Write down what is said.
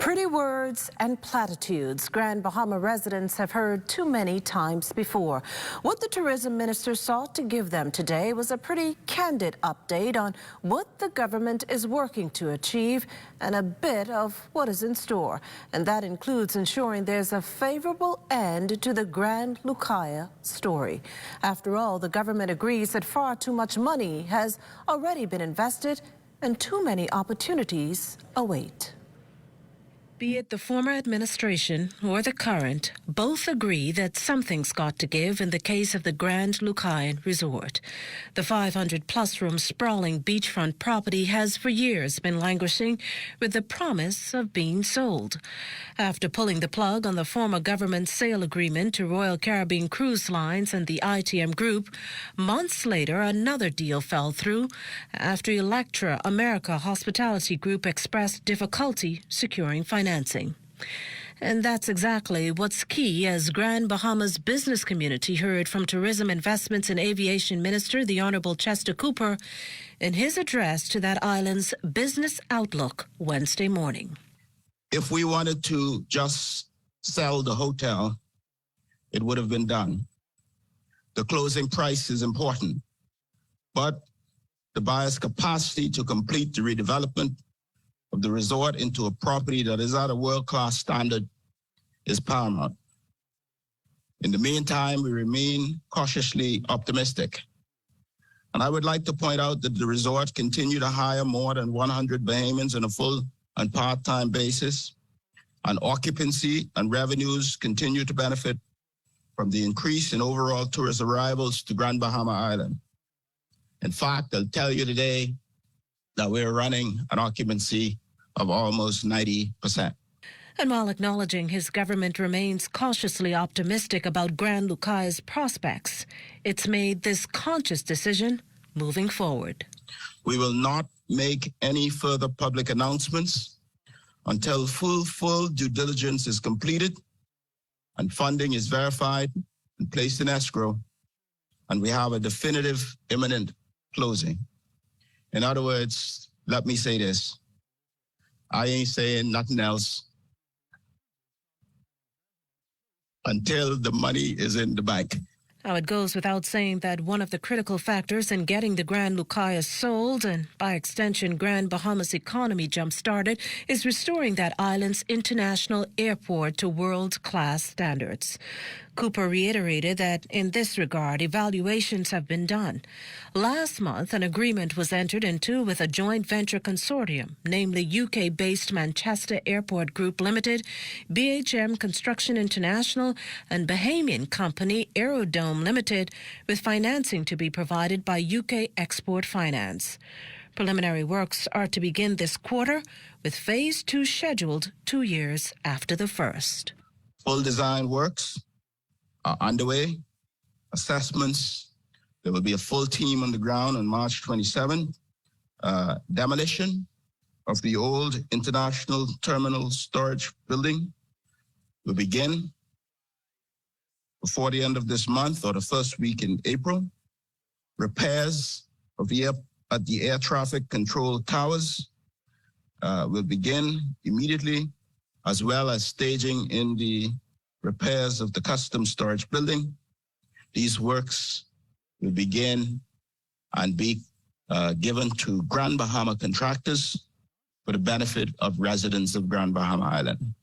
Pretty words and platitudes Grand Bahama residents have heard too many times before. What the tourism minister sought to give them today was a pretty candid update on what the government is working to achieve and a bit of what is in store. And that includes ensuring there's a favorable end to the Grand Lucaya story. After all, the government agrees that far too much money has already been invested and too many opportunities await. Be it the former administration or the current, both agree that something's got to give in the case of the Grand Lucayan Resort. The 500-plus room sprawling beachfront property has for years been languishing with the promise of being sold. After pulling the plug on the former government sale agreement to Royal Caribbean Cruise Lines and the ITM Group, months later another deal fell through after Electra America Hospitality Group expressed difficulty securing financing. And that's exactly what's key, as Grand Bahama's business community heard from Tourism Investments and Aviation Minister, the Honourable Chester Cooper, in his address to that island's business outlook Wednesday morning. If we wanted to just sell the hotel, it would have been done. The closing price is important, but the buyer's capacity to complete the redevelopment of the resort into a property that is at a world-class standard is paramount. In the meantime, we remain cautiously optimistic. And I would like to point out that the resort continued to hire more than 100 Bahamians on a full and part-time basis, and occupancy and revenues continue to benefit from the increase in overall tourist arrivals to Grand Bahama Island. In fact, I'll tell you today that we're running an occupancy of almost 90%. And while acknowledging his government remains cautiously optimistic about Grand Lucaya's prospects, it's made this conscious decision moving forward. We will not make any further public announcements until full due diligence is completed and funding is verified and placed in escrow, and we have a definitive imminent closing. In other words, let me say this. I ain't saying nothing else until the money is in the bank. Now, it goes without saying that one of the critical factors in getting the Grand Lucaya sold, and by extension Grand Bahama's economy jump-started, is restoring that island's international airport to world-class standards. Cooper reiterated that in this regard, evaluations have been done. Last month, an agreement was entered into with a joint venture consortium, namely UK-based Manchester Airport Group Limited, BHM Construction International, and Bahamian company Aerodome Limited, with financing to be provided by UK Export Finance. Preliminary works are to begin this quarter, with Phase 2 scheduled 2 years after the first. Full design works are underway. Assessments, there will be a full team on the ground on March 27. Demolition of the old International Terminal Storage Building will begin before the end of this month or the first week in April. Repairs of the air traffic control towers will begin immediately, as well as staging in the repairs of the customs storage building. These works will begin and be given to Grand Bahama contractors for the benefit of residents of Grand Bahama Island.